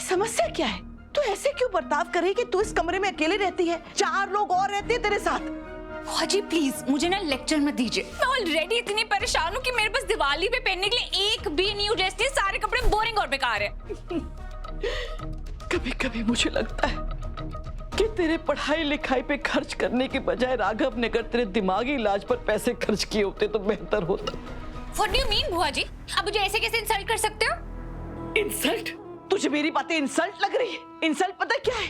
समस्या क्या है? तू ऐसे क्यों बर्ताव कर रही है कि तू इस कमरे में अकेली रहती है? 4 लोग और रहते हैं तेरे साथ। जी प्लीज मुझे ना लेक्चर मत दीजिए। मैं ऑलरेडी इतनी परेशान हूँ कि मेरे पास दिवाली पे पहनने के लिए एक भी न्यू ड्रेस नहीं, सारे कपड़े बोरिंग और बेकार है। कभी कभी मुझे लगता है कि तेरे पढ़ाई लिखाई पे खर्च करने के बजाय राघव ने अगर तेरे दिमागी इलाज पर पैसे खर्च किए होते तो बेहतर होता। What do you mean बुआ जी? आप मुझे ऐसे कैसे इंसल्ट कर सकते हो? इंसल्ट? तुझे मेरी बातें इंसल्ट लग रही है? इंसल्ट पता क्या है?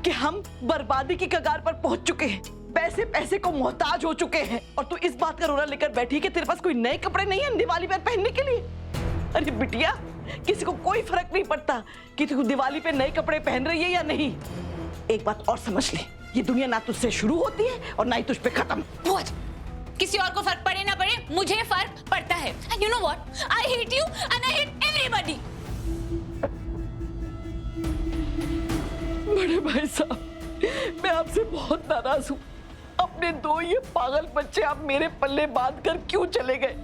कि हम बर्बादी की कगार पर पहुंच चुके हैं, पैसे पैसे को मोहताज हो चुके हैं, और तू इस बात का रोना लेकर बैठी कि तेरे पास कोई नए कपड़े नहीं है दिवाली पर पहनने के लिए। अरे बिटिया, किसी को कोई फर्क नहीं पड़ता कि तू दिवाली पे नए कपड़े पहन रही है या नहीं। एक बात और समझ ले, ये दुनिया ना तुझसे शुरू होती है और ना ही तुझ पे खत्म। बुआ जी, किसी और को फर्क पड़े ना पड़े, मुझे फर्क पड़ता है। And you know what? I hate you and I hate everybody. बड़े भाई साहब, मैं आपसे बहुत नाराज हूँ। अपने 2 ये पागल बच्चे आप मेरे पल्ले बांध कर क्यों चले गए?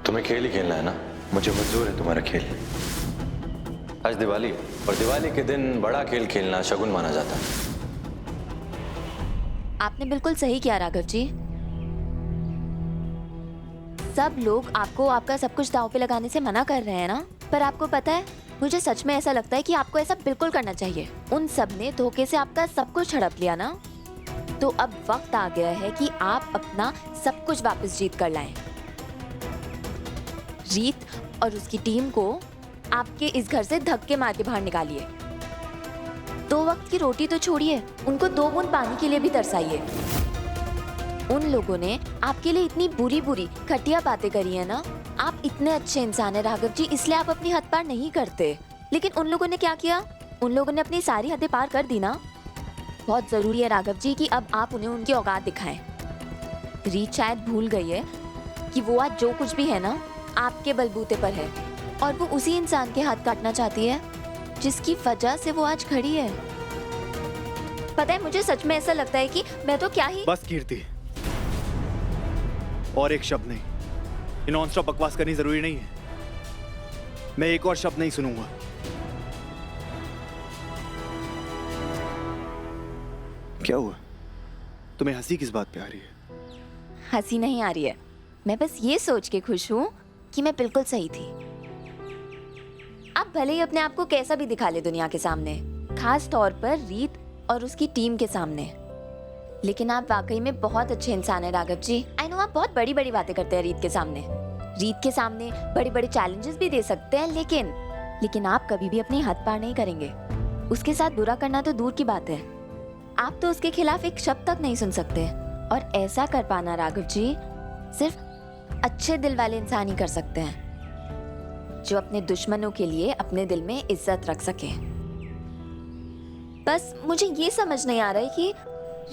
तुम्हें खेल ही खेलना है ना, मुझे मंजूर है तुम्हारा खेल। आज दिवाली, और दिवाली के दिन बड़ा खेल खेलना शगुन माना जाता है। आपने बिल्कुल सही किया राघव जी। सब लोग आपको आपका सब कुछ दांव पे लगाने से मना कर रहे हैं ना, पर आपको पता है, मुझे सच में ऐसा लगता है कि आपको ऐसा बिल्कुल करना चाहिए। उन सब ने धोखे से आपका सब कुछ हड़प लिया ना, तो अब वक्त आ गया है कि आप अपना सब कुछ वापस जीत कर लाएं। रीत और उसकी टीम को आपके इस घर से धक्के मार के बाहर निकालिए। 2 वक्त की रोटी तो छोड़िए, उनको 2 बूंद पानी के लिए भी तरसाइए। उन लोगों ने आपके लिए इतनी बुरी बुरी घटिया बातें करी है ना। आप इतने अच्छे इंसान हैं राघव जी, इसलिए आप अपनी हद पार नहीं करते, लेकिन उन लोगों ने क्या किया? उन लोगों ने अपनी सारी हदें पार कर दी ना। बहुत जरूरी है राघव जी कि अब आप उन्हें उनकी औकात दिखाएं। रीत शायद भूल गई है कि वो आज जो कुछ भी है ना, आपके बलबूते पर है, और वो उसी इंसान के हाथ काटना चाहती है जिसकी वजह से वो आज खड़ी है। पता है, मुझे सच में ऐसा लगता है कि मैं तो क्या ही। बस कीर्ति, और एक शब्द नहीं। ये नॉन स्टॉप बकवास करनी जरूरी नहीं है। मैं एक और शब्द नहीं सुनूंगा। क्या हुआ? तुम्हें हंसी किस बात पे आ रही है? हंसी नहीं आ रही है, मैं बस ये सोच के खुश हूँ कि मैं बिल्कुल सही थी। आप भले ही अपने आप को कैसा भी दिखा ले दुनिया के सामने, खास तौर पर रीत और उसकी टीम के सामने, लेकिन आप वाकई में बहुत अच्छे इंसान हैं राघव जी। आई नो आप बहुत बड़ी बड़ी बातें करते हैं रीत के सामने। रीत के सामने बड़े बड़े चैलेंजेस भी दे सकते हैं, लेकिन आप कभी भी अपनी हद पार नहीं करेंगे। उसके साथ बुरा करना तो दूर की बात है, आप तो उसके खिलाफ एक शब्द तक नहीं सुन सकते। और ऐसा कर पाना राघव जी सिर्फ अच्छे दिल वाले इंसान ही कर सकते हैं, जो अपने दुश्मनों के लिए अपने दिल में इज्जत रख सके। बस मुझे ये समझ नहीं आ रहा है कि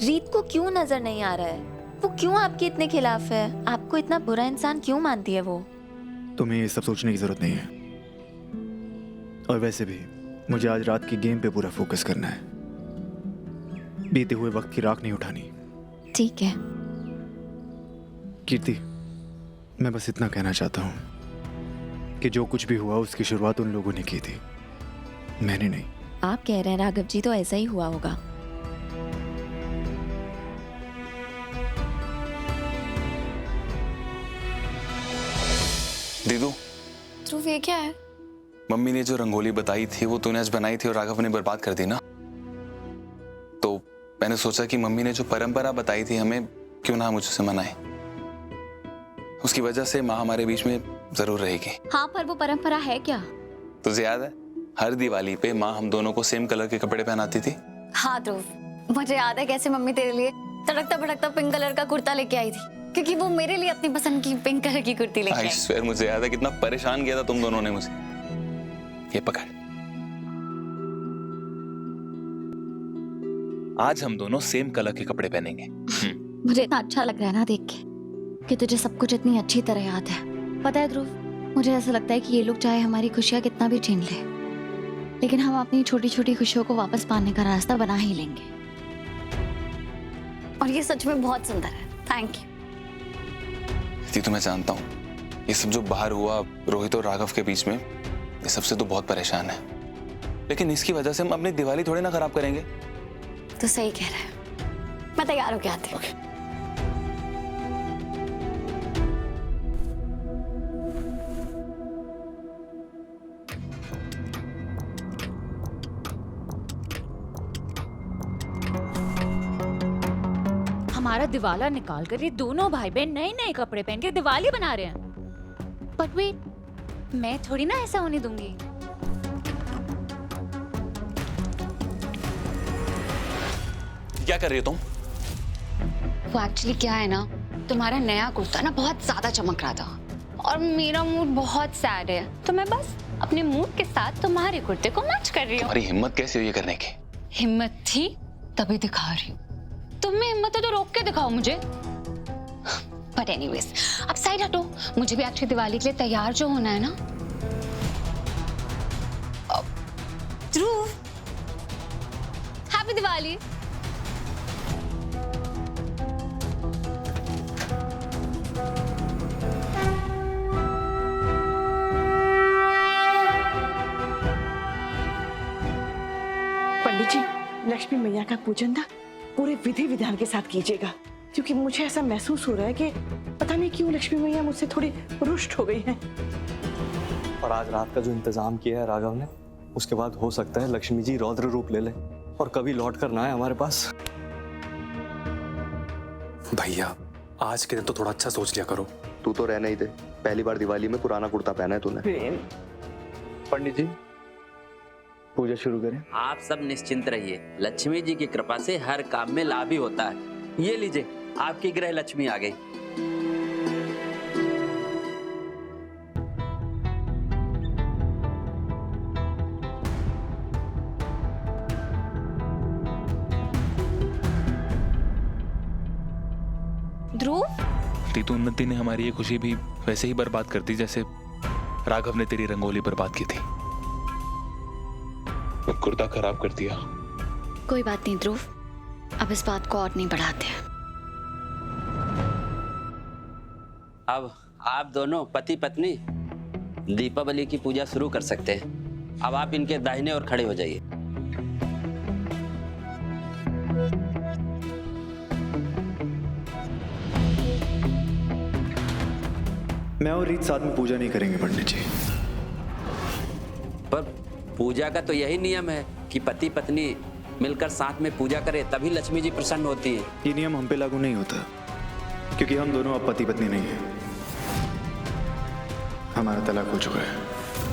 रीत को क्यों नजर नहीं आ रहा है, वो क्यों आपके इतने खिलाफ है, आपको इतना बुरा इंसान क्यों मानती है वो? तुम्हें ये सब सोचने की जरूरत नहीं है, और वैसे भी मुझे आज रात की गेम पे पूरा फोकस करना है। बीते हुए वक्त की राख नहीं उठानी। ठीक है कीर्ति, मैं बस इतना कहना चाहता हूँ कि जो कुछ भी हुआ उसकी शुरुआत उन लोगों ने की थी, मैंने नहीं। आप कह रहे हैं राघव जी, तो ऐसा ही हुआ होगा। दीदू, ध्रुव ये क्या है? मम्मी ने जो रंगोली बताई थी वो तूने आज बनाई थी और राघव ने बर्बाद कर दी ना, तो मैंने सोचा कि मम्मी ने जो परंपरा बताई थी हमें, क्यों ना हम उससे मनाएं। उसकी वजह से माँ हमारे बीच में जरूर रहेगी। हाँ, पर वो परंपरा है क्या? तुझे याद है हर दिवाली पे माँ हम दोनों को सेम कलर के कपड़े पहनाती थी? हाँ ध्रुव, मुझे याद है कैसे मम्मी तेरे लिए तड़कता भड़कता पिंक कलर का कुर्ता लेके आई थी, क्योंकि वो मेरे लिए अपनी पसंद की पिंक कलर की कुर्ती लेके आई। आई स्वेयर, मुझे याद है कितना परेशान किया था तुम दोनों ने मुझे। ये पकड़, आज हम दोनों सेम कलर के कपड़े पहनेंगे। मुझे इतना अच्छा लग रहा है ना देख के कि तुझे सब कुछ इतनी अच्छी तरह याद है। पता है ध्रुव, मुझे ऐसा लगता है कि ये लोग चाहे हमारी खुशियाँ कितना भी छीन ले, लेकिन हम अपनी छोटी छोटी खुशियों को वापस पाने का रास्ता बना ही लेंगे। और ये सच में बहुत सुंदर है। Thank you. तो मैं जानता हूँ ये सब जो बाहर हुआ रोहित और राघव के बीच में, ये सबसे तो बहुत परेशान है, लेकिन इसकी वजह से हम अपनी दिवाली थोड़ी ना खराब करेंगे। तो सही कह रहा है, मैं तैयार होके आती हूँ। हमारा दिवाला निकाल कर ये दोनों भाई बहन नए नए कपड़े पहन के दिवाली बना रहे हैं। बट वेट, मैं थोड़ी ना ऐसा होने दूंगी। क्या कर रही हो तुम? वो एक्चुअली क्या है ना, तुम्हारा नया कुर्ता ना बहुत ज्यादा चमक रहा था और मेरा मूड बहुत सैड है, तो मैं बस अपने मूड के साथ तुम्हारे कुर्ते को मैच कर रही हूँ। तुम्हारी हिम्मत कैसे हुई ये करने की? हिम्मत थी तभी दिखा रही हूँ। तुम में हिम्मत है तो रोक के दिखाओ मुझे। बट एनीवेज, अब साइड हटो, मुझे भी एक्चुअली दिवाली के लिए तैयार जो होना है ना। ध्रुव, हैप्पी दिवाली। पंडित जी, लक्ष्मी मैया का पूजन ना पूरे विधि विधान के साथ कीजिएगा, क्योंकि मुझे ऐसा महसूस हो रहा है कि पता नहीं क्यों लक्ष्मी मैया मुझसे थोड़ी रुष्ट हो गई हैं। और आज रात का जो इंतजाम किया है राघव ने, उसके बाद हो सकता है लक्ष्मी जी रौद्र रूप ले ले और कभी लौट कर ना आए हमारे पास। भैया, आज के दिन तो थोड़ा अच्छा सोच लिया करो। तू तो रहने ही दे, पहली बार दिवाली में पुराना कुर्ता पहना है तूने। पंडित जी, पूजा शुरू करें। आप सब निश्चिंत रहिए, लक्ष्मी जी की कृपा से हर काम में लाभ ही होता है। ये लीजिए, आपकी गृह लक्ष्मी आ गई। ध्रुव, टीतू उन्नति ने हमारी ये खुशी भी वैसे ही बर्बाद कर दी जैसे राघव ने तेरी रंगोली बर्बाद की थी। कुर्ता खराब कर दिया। कोई बात नहीं ध्रुव, अब इस बात को और नहीं बढ़ाते। अब आप दोनों पति पत्नी दीपावली की पूजा शुरू कर सकते हैं। अब आप इनके दाहिने ओर खड़े हो जाइए। मैं और रीत साथ में पूजा नहीं करेंगे पंडित जी। पर पूजा का तो यही नियम है कि पति पत्नी मिलकर साथ में पूजा करें, तभी लक्ष्मी जी प्रसन्न होती है। ये नियम हम पे लागू नहीं होता, क्योंकि हम दोनों अब पति पत्नी नहीं हैं। हमारा तलाक हो चुका है।